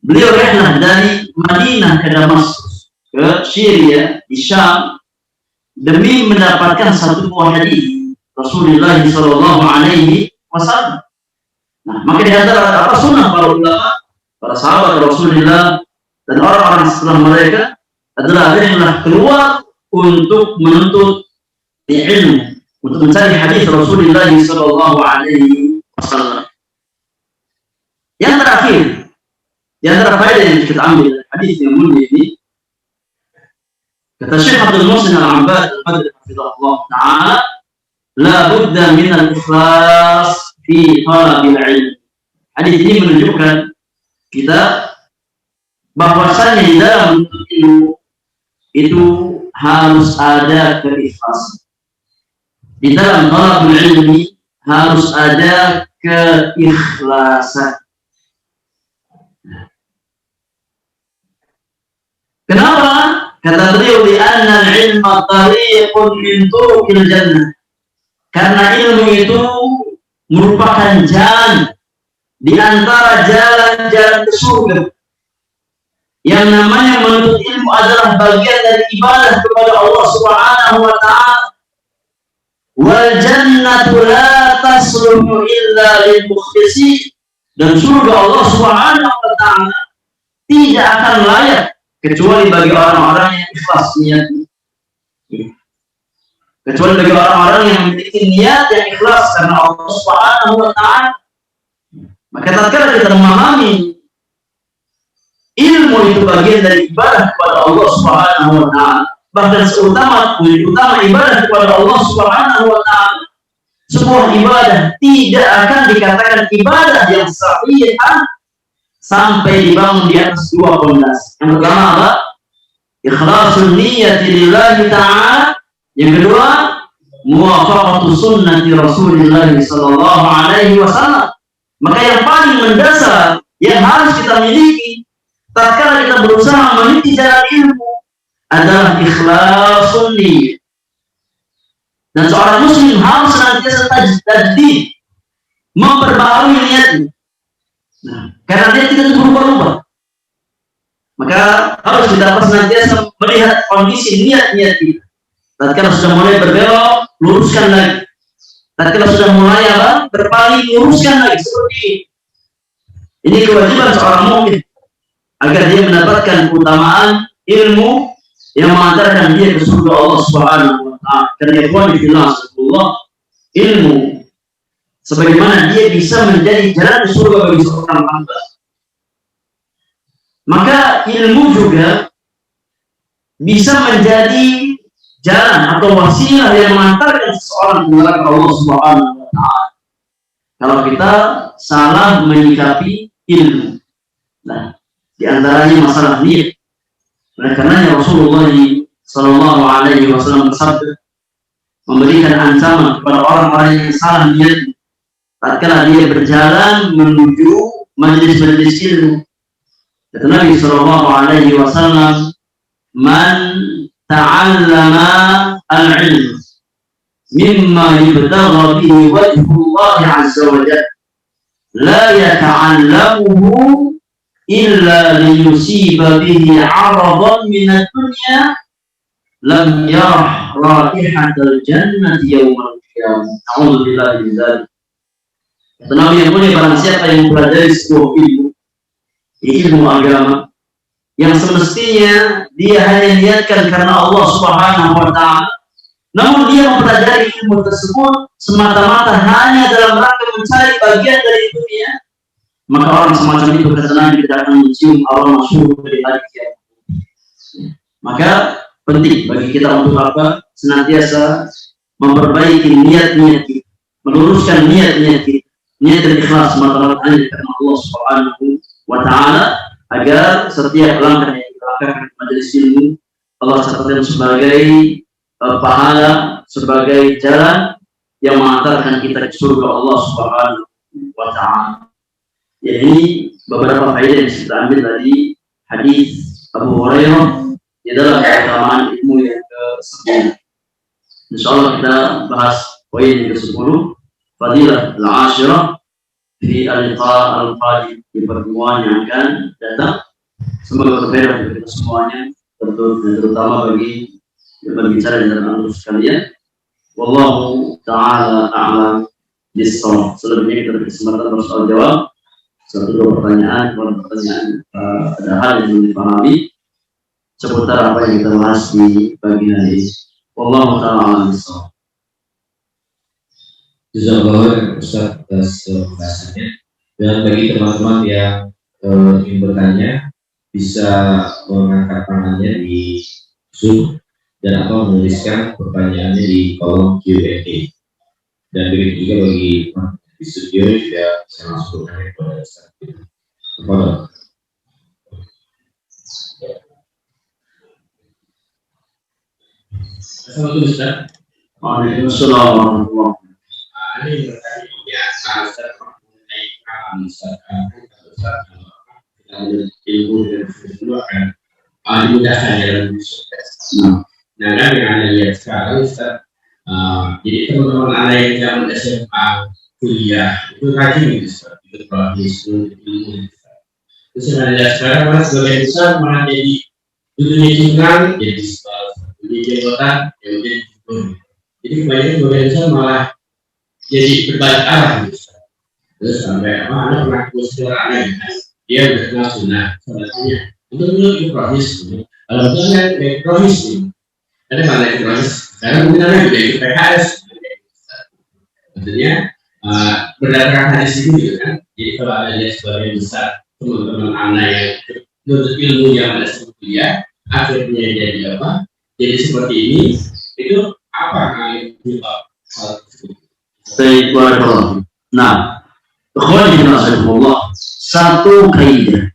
B: beliau rihlah dari Madinah ke Damaskus, ke Syria di Syam demi mendapatkan satu buah hadis Rasulullah Sallallahu Alaihi Wasallam. Nah, maka di antara apa sunnah para ulama, para sahabat Rasulullah dan orang-orang setelah mereka adalah rihlah keluar untuk menuntut ilmu, untuk mencari hadis Rasulullah Sallallahu Alaihi Wasallam. Yang terakhir, di antara faedah yang kita ambil hadis yang mulia ini, kata Syekh Abdul Muhsin Al-Abbad Hafizahullah Ta'ala, la budda min al-ikhlas fi talabil ilm. Hadis ini menunjukkan kita bahwasanya di dalam ilmu itu harus ada keikhlasan. Di dalam talabul ilmi harus ada keikhlasan. Kenapa? Kata beliau, li'anna al-ilma tariqun min turuqil jannah. Karena ilmu itu merupakan jalan di antara jalan-jalan ke surga. Yang namanya menuntut ilmu adalah bagian dari ibadah kepada Allah Subhanahu wa taala. Wal jannatu la tasluhu illa lil mukhlisin. Dan surga Allah Subhanahu wa taala tidak akan layak kecuali bagi orang-orang yang ikhlas niatnya. Kecuali bagi orang-orang yang memiliki niat yang ikhlas karena Allah Subhanahu wa taala. Maka tatkala kita memahami ilmu itu bagian dari ibadah kepada Allah Subhanahu wa taala, bahkan utama ibadah kepada Allah Subhanahu wa taala, sebuah ibadah tidak akan dikatakan ibadah yang sahih sampai dibangun di atas dua pondasi. Yang pertama apa? Ikhlasul niyyati lillahi ta'ala. Yang kedua, muwafaqatu sunnati Rasulillah sallallahu alaihi wasallam. Maka yang paling mendasar yang harus kita miliki tatkala kita berusaha meniti jalan ilmu adalah ikhlasun niyyah. Dan seorang muslim harus senantiasa tajdid, memperbaharui niatnya. Nah, karena dia tidak berubah-ubah, maka harus kita senantiasa melihat kondisi niat-niat kita. Tatkala sudah mulai berbelok, luruskan lagi. Tatkala sudah mulai berpaling, luruskan lagi. Seperti ini. Ini kewajiban seorang mukmin agar dia mendapatkan keutamaan ilmu yang mengantarkan dia ke surga Allah Subhanahu wa taala. Karena Allah, ilmu sebagaimana dia bisa menjadi jalan ke surga bagi seorang hamba, maka ilmu juga bisa menjadi jalan atau wasilah yang mengantarkan seseorang ke neraka Allah Subhanahu wa taala. Kalau kita salah menyikapi ilmu. Nah, di antaranya masalah niat. Oleh karenanya Rasulullah sallallahu alaihi wasallam bersabda, memberikan ancaman kepada orang-orang yang salah niat tatkala dia berjalan menuju majelis-majelis ilmu. Kata Nabi sallallahu alaihi wasallam, "Man ta'allama al-'ilm mimma yubtagha bihi wajhullah 'azza wa jalla la yata'allamuhu illa liyusiba bihi 'aradan min ad-dunya lam yarah raihatal jannati yawmal qiyamah." A'udzu billahi min dzalik. Kata Nabi yang punya, barang siapa yang mempelajari sebuah ilmu agama yang semestinya dia hanya niatkan karena Allah Subhanahu wa taala, namun dia mempelajari ilmu tersebut semata-mata hanya dalam rangka mencari bagian dari dunia, maka orang semacam itu kata Nabi tidak akan mencium aroma syurga dari hari kiamat. Maka penting bagi kita untuk senantiasa memperbaiki niat-niat kita, meluruskan niat-niat kita, niat dan ikhlas semata-mata hanya karena Allah Subhanahu wa taala, agar setiap langkah yang kita lakukan di majelis ilmu Allah catatkan sebagai pahala, sebagai jalan yang mengantarkan kita ke surga Allah Subhanahu wa taala. Jadi beberapa faedah yang kita ambil dari hadis Abu Hurairah di dalam keutamaan ilmu yang ke-10. Insyaallah kita bahas poin yang ke-10, fadilah al-ashirah di al-liqa al-qadim, di pertemuan yang akan datang. Semoga berfaedah bagi kita semuanya, terutama bagi yang berbicara di dalam antum sekalian. Wallahu ta'ala a'lam bis-shawab. Selebihnya kita beri kesempatan bersoal jawab. Satu dua pertanyaan, ada hal yang belum dipahami seputar apa yang kita bahas di pagi hari ini. Wallahu ta'ala a'lam bis-shawab.
C: Jazakallah Ustaz atas pembahasannya. Dan bagi teman-teman yang ingin bertanya, bisa mengangkat tangannya di Zoom dan atau menuliskan pertanyaannya di kolom Q&A. Dan begitu juga bagi di studio juga bisa langsung bertanya kepada Ustaz. Assalamualaikum Ustaz.
B: Waalaikumsalam warahmatullahi.
C: Ini berkali biasa Ustaz mengenai kalam Ustaz, kita ilmu dan itu akan dimudahkan dalam sukses. Nah kan yang anda lihat sekarang Ustaz, jadi teman-teman anda yang zaman SMA, kuliah itu rajin gitu Ustaz, itu praktis ilmu Ustaz. Terus yang anda lihat sekarang malah sebagian besar malah jadi dudunya cingkrang, jadi jadi jabatan, jadi gubernur. Jadi kebanyakan sebagian besar malah jadi berbalik arah gitu. Terus sampai anak pernah kursus anak dia udah kenal sunnah, salatnya untuk itu proses gitu. Kalau itu kan proses gitu. Ada mana yang proses? Sekarang mungkin ada juga ikut PHS. Maksudnya berdasarkan hadis ini gitu kan. Jadi kalau ada lihat sebagian besar teman-teman anak yang menuntut ilmu yang ada sebelum kuliah, akhirnya jadi apa? jadi seperti ini, itu apa penyebab hal tersebut?
B: Baik, barakallahu. Nah, Allah, satu kaidah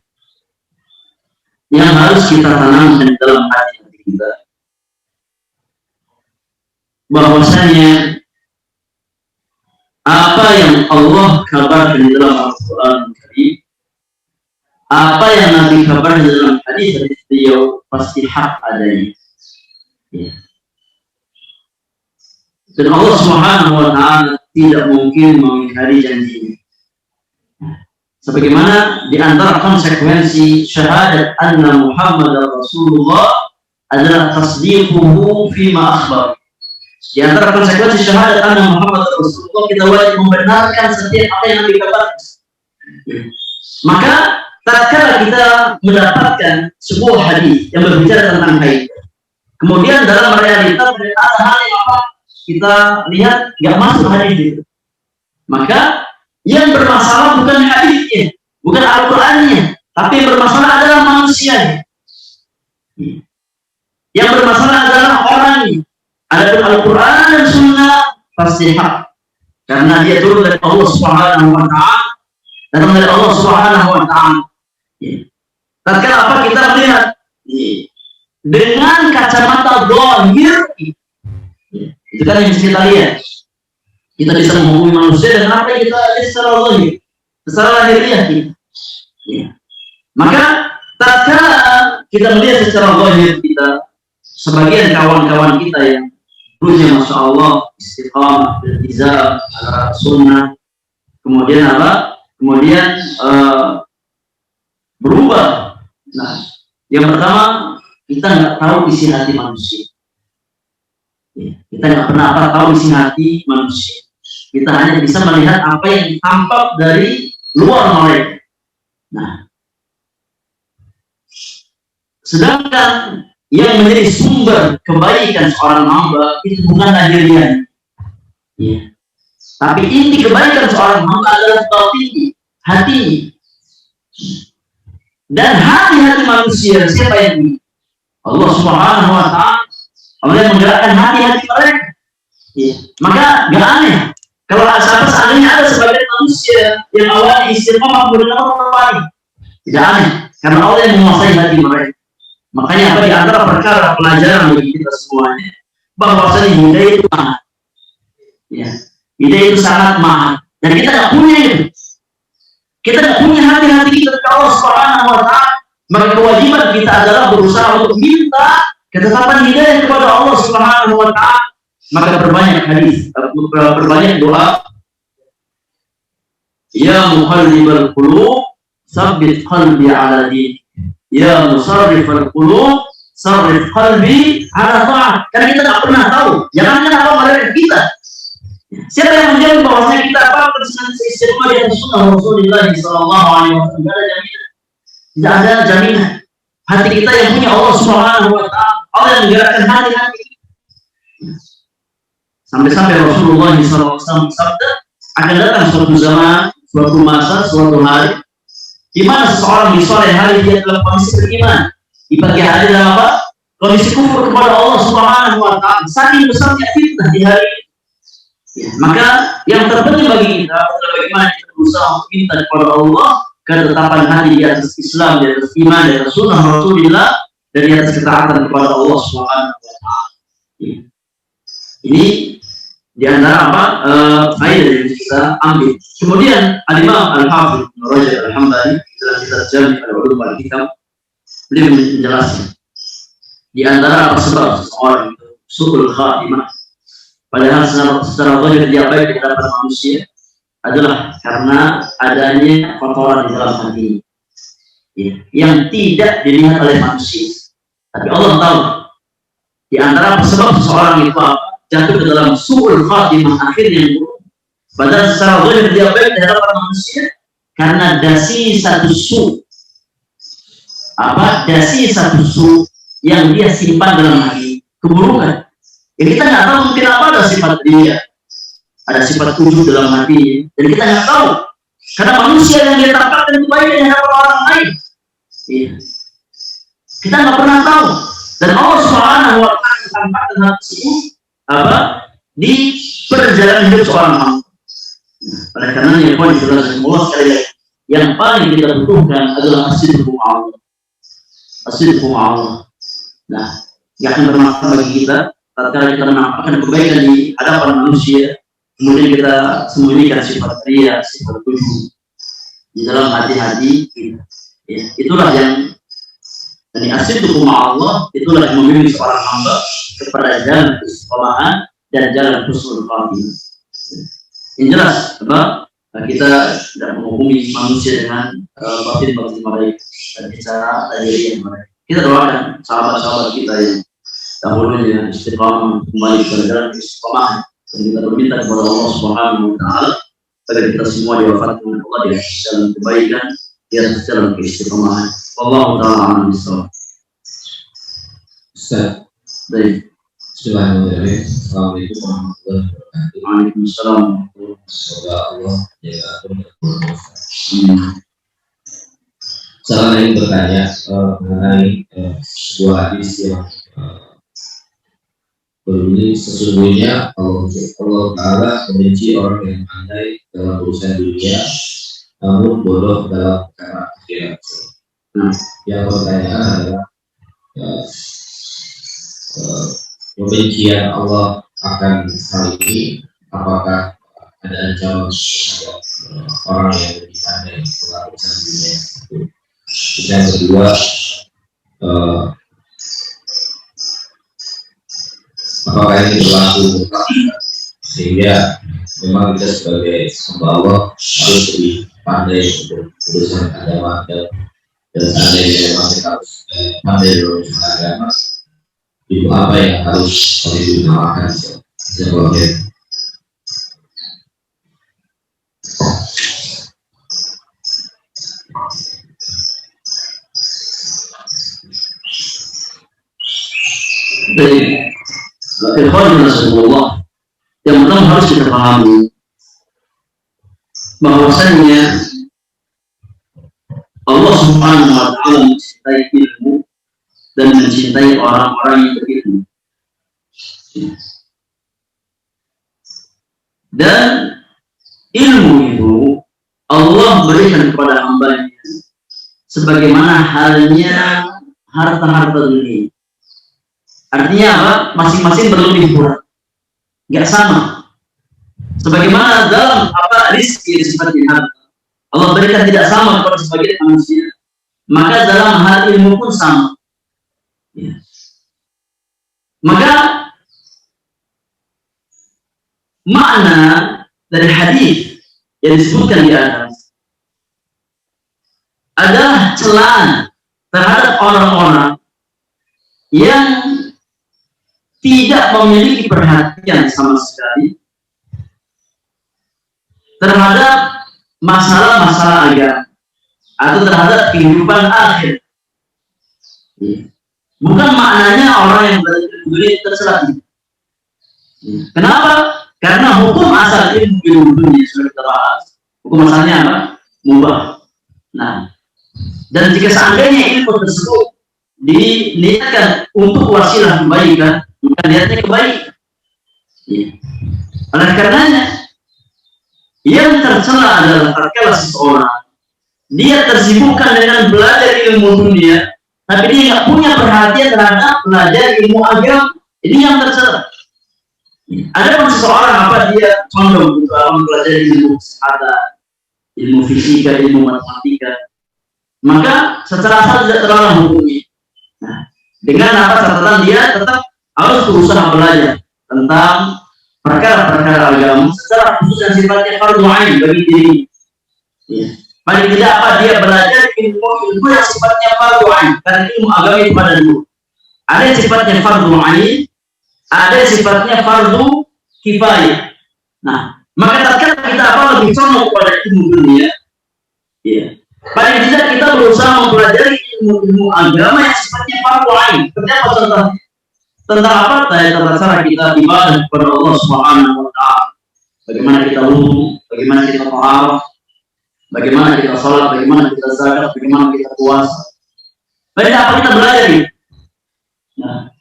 B: yang harus kita tanamkan dalam hati kita, bahwasanya apa yang Allah kabarkan di dalam Al-Quran Karim, apa yang Nabi kabarkan di dalam hadis beliau pasti hak adanya. Ya. Dan Allah Subhanahu wa Ta'ala tidak mungkin mengingkari janjinya. Sebagaimana di antara konsekuensi syahadat anna Muhammad Rasulullah adalah tasdiquhu fima akhbar. Di antara konsekuensi syahadat anna Muhammad Rasulullah, kita wajib membenarkan setiap apa yang Nabi katakan. Maka tatkala kita mendapatkan sebuah hadis yang berbicara tentang haid, kemudian dalam realita ada hal yang apa kita lihat nggak masuk hadis itu, maka yang bermasalah bukan hadisnya, bukan Al-Qur'annya, tapi yang bermasalah adalah manusianya. Yang bermasalah adalah orangnya. Adapun Al-Quran dan Sunnah pasti hak, karena dia turun dari Allah Subhanahu wa Ta'ala, datang dari Allah Subhanahu wa Ta'ala. Tatkala apa kita melihat dengan kacamata zahir, itu kan yang kita lihat. Kita bisa menghukumi manusia dan apa yang kita lihat secara zahir, secara lahiriah kita. Maka tatkala kita melihat secara zahir kita, sebagian kawan-kawan kita yang dulunya Masya Allah istiqamah, berizam, ala sunnah, kemudian apa? Kemudian berubah. Nah, yang pertama, kita nggak tahu isi hati manusia. Kita nggak pernah tahu isi hati manusia. Kita hanya bisa melihat apa yang tampak dari luar mereka. Nah, sedangkan yang menjadi sumber kebaikan seorang hamba itu bukan lahiriah, tapi inti kebaikan seorang hamba adalah batin, hati. Dan hati-hati manusia siapa yang ini? Allah Subhanahu wa Ta'ala. Allah yang menggerakkan hati-hati mereka. Maka gak aneh kalau seandainya ada sebagian manusia yang awalnya istiqomah kemudian Allah kembali. Tidak aneh, karena Allah yang menguasai hati mereka. Makanya apa di antara perkara pelajaran bagi kita semuanya, bahwasanya hidayah itu mahal. Hidayah itu sangat mahal. Dan kita nggak punya itu. Kita nggak punya hati-hati kita ke Allah Subhanahu wa Ta'ala. Maka kewajiban kita adalah berusaha untuk minta ketetapan hidayah kepada Allah Subhanahu wa Ta'ala. Maka perbanyak hadis, perbanyak doa. Ya muqallibal qulub, tsabbit qalbi ala dinik. Ya musarrifal qulub, sarrif qalbi ala ta'ah. Karena kita tak pernah tahu. Jangan apa mereka kita. Siapa yang menjamin bahwasanya kita apa istiqomah di atas sunnah Rasulullah sallallahu alaihi wasallam? Tidak ada jaminan. Tidak ada jaminan. Hati kita yang punya Allah Subhanahu wa Ta'ala. Allah yang menggerakkan hati-hati. Sampai-sampai Rasulullah sallallahu alaihi wasallam bersabda, akan datang suatu zaman, suatu masa, suatu hari di mana seseorang di sore hari dia dalam kondisi beriman, di pagi hari dalam apa? Kondisi kufur kepada Allah Subhanahu wa Ta'ala. Saking besarnya fitnah di hari ini. Maka yang terpenting bagi kita adalah bagaimana kita berusaha untuk minta kepada Allah ketetapan hati di atas Islam, di atas iman, di atas sunnah Rasulullah, dan di atas ketaatan kepada Allah Subhanahu wa Ta'ala. Ini di antara apa faedah yang kita ambil. Kemudian Al-Imam Al-Hafidz Ibnu Rajab Al-Hambali dalam kitab Jami' Al-Ulum Wal-Hikam beliau menjelaskan di antara sebab seseorang itu su'ul khatimah, padahal secara zahir dia baik di hadapan manusia, adalah karena adanya kotoran di dalam hati yang tidak dilihat oleh manusia. Tapi Allah tahu di antara sebab seseorang itu jatuh ke dalam su'ul khatimah, akhir yang buruk. Padahal secara zahir dia baik di hadapan manusia, karena dasi satu su yang dia simpan dalam hati, keburukan. Ya kita nggak tahu mungkin apa ada sifat dia, ada sifat ujub dalam hati, dan kita nggak tahu karena manusia yang dia tampakkan itu baik di hadapan orang lain. Kita nggak pernah tahu. Dan Allah Subhanahu wa Ta'ala kesempatan tersebut di perjalanan hidup seorang hamba. Oleh karena yang poin Allah sekali lagi, yang paling kita butuhkan adalah as-sidqu ma'allah. As-sidqu ma'allah. Nah, yang akan bermanfaat bagi kita tatkala kita menampakkan kebaikan di hadapan manusia, kemudian kita sembunyikan sifat ria, sifat ujub di dalam hati-hati kita. Ya, itulah yang dari as-sidqu ma'allah, itulah yang membimbing seorang hamba kepada jalan keistiqomahan dan jalan husnul khatimah. Yang jelas, kita tidak menghukumi manusia dengan batin-batin mereka dan bicara dari yang mereka. Kita doakan sahabat-sahabat kita yang dahulunya istiqamah kembali ke jalan istiqamah, dan kita berminta kepada Allah Subhanahu wa taala agar kita semua diwafatkan oleh Allah di atas jalan kebaikan, di atas jalan keistiqamahan. Wallahu taala a'lam bishawab.
C: Ustaz,
B: baik.
C: Bismillahirrahmanirrahim. Assalamualaikum warahmatullahi wabarakatuh.
B: Waalaikumsalam.
C: Semoga Allah jaga atur Saya ingin bertanya mengenai sebuah hadis yang berbunyi, sesungguhnya Allah Ta'ala membenci orang yang pandai dalam urusan dunia namun bodoh dalam perkara akhirat. Yang pertanyaan adalah kebencian Allah akan hal ini, apakah ada ancaman terhadap orang yang lebih pandai dalam urusan dunia? Yang kedua, apakah ini berlaku sehingga memang kita sebagai hamba Allah harus lebih pandai untuk urusan agama, dan seandainya memang kita harus pandai dalam urusan agama, itu apa yang harus kami gunakan?
B: Dari ikhwan Rasulullah, yang pertama harus kita pahami bahwasanya Allah Subhanahu wa taala mencintai ilmu dan mencintai orang-orang yang berilmu. Dan ilmu itu Allah berikan kepada hambanya sebagaimana halnya harta-harta dunia. Artinya apa? Masing-masing berlebih kurang, nggak sama. Sebagaimana dalam rezeki sifatnya harta, Allah berikan tidak sama kepada sebagian manusia, maka dalam hal ilmu pun sama. Ya. Maka makna dari hadis yang disebutkan di atas adalah celaan terhadap orang-orang yang tidak memiliki perhatian sama sekali terhadap masalah-masalah agama atau terhadap kehidupan akhir. Bukan maknanya orang yang berduit terserah. Kenapa? Karena hukum asal ilmu dunia sudah kita bahas. Hukum asalnya apa? Mubah. Nah, dan jika seandainya ilmu tersebut diniatkan untuk wasilah kebaikan, maka niatnya kebaikan. Oleh karenanya, yang tercela adalah tatkala seseorang dia tersibukkan dengan belajar ilmu dunia, tapi dia nggak punya perhatian terhadap belajar ilmu agama. Ini yang tercela. Ada pun seseorang dia condong untuk belajar ilmu kesehatan, ilmu fisika, ilmu matematika, maka secara asal tidak terlalu menghukumi. Nah, dengan catatan dia tetap harus berusaha belajar tentang perkara-perkara agama secara khusus yang sifatnya fardhu ain bagi diri. Paling tidak dia belajar ilmu yang sifatnya fardhu ain, karena ilmu agama itu pada dulu. Ada yang sifatnya fardhu ain, ada yang sifatnya fardhu kifayah. Nah, maka tatkala kita lebih condong kepada ilmu dunia, paling tidak kita berusaha mempelajari ilmu agama yang sifatnya fardhu ain. Seperti apa tentang apa? Tentang cara kita ibadah kepada Allah Subhanahu wa taala. Bagaimana kita wudu, bagaimana kita taharah, bagaimana kita salat, bagaimana kita zakat, bagaimana kita puasa. Pada apa kita belajar ini? Nah,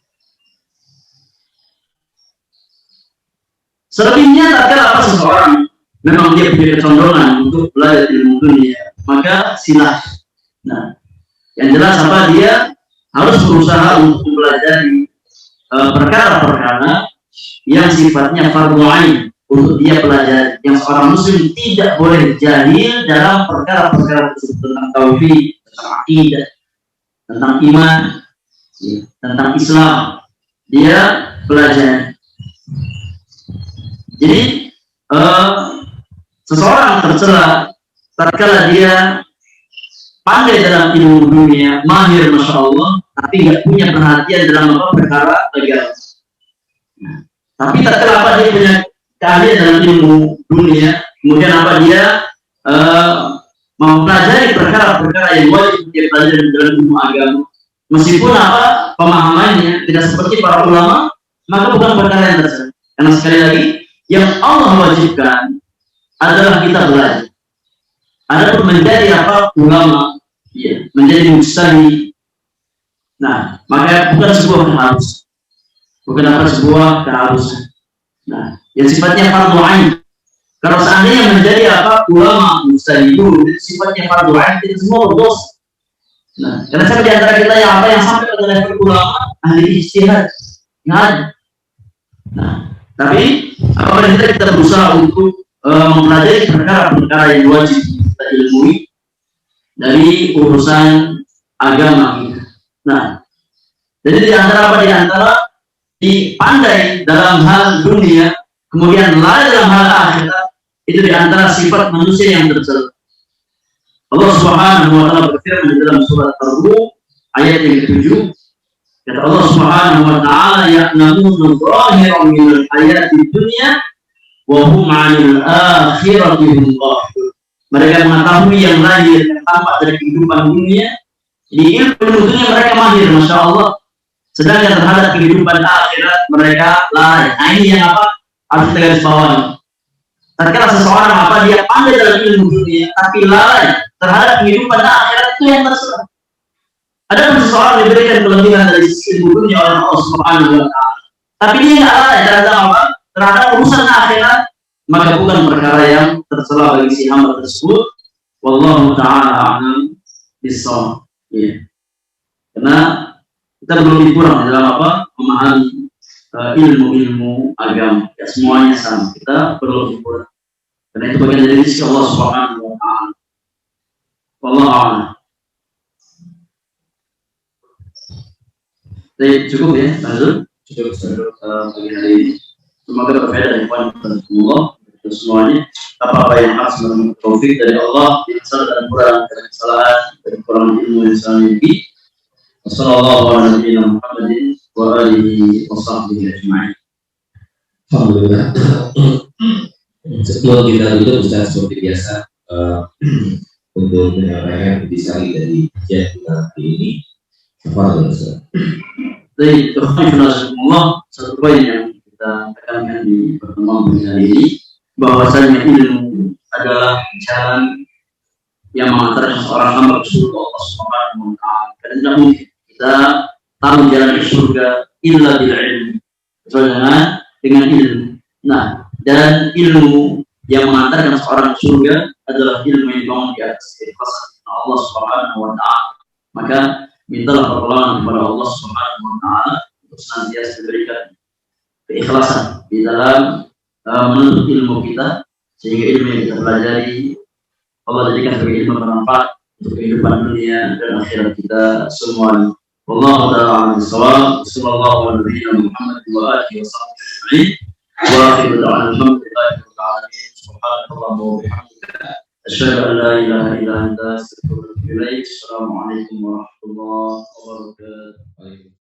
B: Selebihnya tatkala apa seseorang memang dia punya kecondongan untuk belajar ilmu dunia, maka silah. Nah, yang jelas apa, dia harus berusaha untuk mempelajari perkara-perkara yang sifatnya fardhu ain untuk dia pelajari. Yang seorang muslim tidak boleh jahil dalam perkara-perkara tersebut, tentang tauhid, tentang akidah, tentang iman, tentang Islam, dia pelajari. Jadi seseorang tercela tatkala dia pandai dalam ilmu dunia, mahir masya Allah, tapi nggak punya perhatian dalam apa perkara agama. Nah, tapi tatkala apa dia punya keahlian dalam ilmu dunia, kemudian apa dia mempelajari perkara-perkara yang wajib dia pelajari dalam ilmu agama, meskipun apa pemahamannya tidak seperti para ulama, maka bukan perkara yang tercela. Karena sekali lagi, yang Allah wajibkan adalah kita belajar. Adapun menjadi apa ulama, ya, menjadi mujtahid. Nah, maka bukan sebuah keharusan, bukan apa sebuah keharusan. Nah, yang sifatnya fardhu ain. Kalau seandainya menjadi apa ulama mujtahid itu sifatnya fardhu ain, itu semua berdosa. Nah, karena siapa di antara kita yang apa yang sampai pada level ulama ahli ijtihad? Nggak ada. Nah, tapi apabila kita berusaha untuk mempelajari perkara-perkara yang wajib kita ilmui dari urusan agama kita. Nah, jadi di antara apa, di antara dipandai dalam hal dunia, kemudian lalai dalam hal akhirat, itu di antara sifat manusia yang tercela. Allah Subhanahu wa taala berfirman di dalam surat Ar-Rum ayat yang ke-7, kata Allah Subhanahu wa taala, ya'lamuna zahiran minal hayatid dunya wa hum 'anil akhirati hum ghafilun. Mereka mengetahui yang lahir yang tampak dari kehidupan dunia, di ilmu dunia mereka mahir, masya Allah. Sedangkan terhadap kehidupan akhirat mereka lalai. Nah, ini yang apa harus kita garis bawahi. Tatkala seseorang apa dia pandai dalam ilmu dunia tapi lalai terhadap kehidupan akhirat, itu yang tercela. Ada seseorang diberikan kelebihan dari sisi ilmu dunia oleh Allah Subhanahu wa taala, tapi dia nggak lalai terhadap apa? Terhadap urusan akhirat, maka bukan perkara yang tercela bagi si hamba tersebut. Wallahu taala a'lam bissawab. Ya. Karena kita belum kurang dalam apa? Memahami ilmu-ilmu agama. Ya, semuanya sama. Kita perlu kurang. Karena itu bagian dari rezeki Allah Subhanahu wa taala. Wallahu a'lam. Baik, cukup ya, lanjut. Cukup bagi hari ini. Semoga berfaedah dan manfaat Allah untuk semuanya. Apa yang harus menemukan taufik dari Allah, yang dan kurang dari kesalahan dan kurang ilmu yang saya miliki. Wassalamualaikum warahmatullahi wabarakatuh.
C: Alhamdulillah. Sebelum kita tutup, Ustaz, seperti biasa untuk menyampaikan intisari dari kajian kita hari ini. Apa Ustaz?
B: Baik, alhamdulillah, satu poin yang kita tekankan di pertemuan hari ini, bahwasanya ilmu adalah jalan yang mengantarkan seorang hamba ke surga Allah Subhanahu wa taala. Dan tidak mungkin kita tahu jalan ke surga illa bil ilmi, kecuali dengan ilmu. Nah, dan ilmu yang mengantarkan seorang ke surga adalah ilmu yang dibangun di atas keikhlasan Allah Subhanahu wa taala. Maka mintalah pertolongan kepada Allah Subhanahu wa taala untuk senantiasa diberikan keikhlasan di dalam menuntut ilmu kita, sehingga ilmu yang kita pelajari Allah jadikan sebagai ilmu bermanfaat untuk kehidupan dunia dan akhirat kita semuanya. Wallahu ta'ala a'lam bissawab. Sallallahu alaihi wa alihi wasallam. Wa akhiru da'wana alhamdulillahi rabbil alamin. Subhanallah wa bihamdika asyhadu an la ilaha illa anta astaghfiruka wa atubu ilaik. Assalamualaikum warahmatullahi wabarakatuh.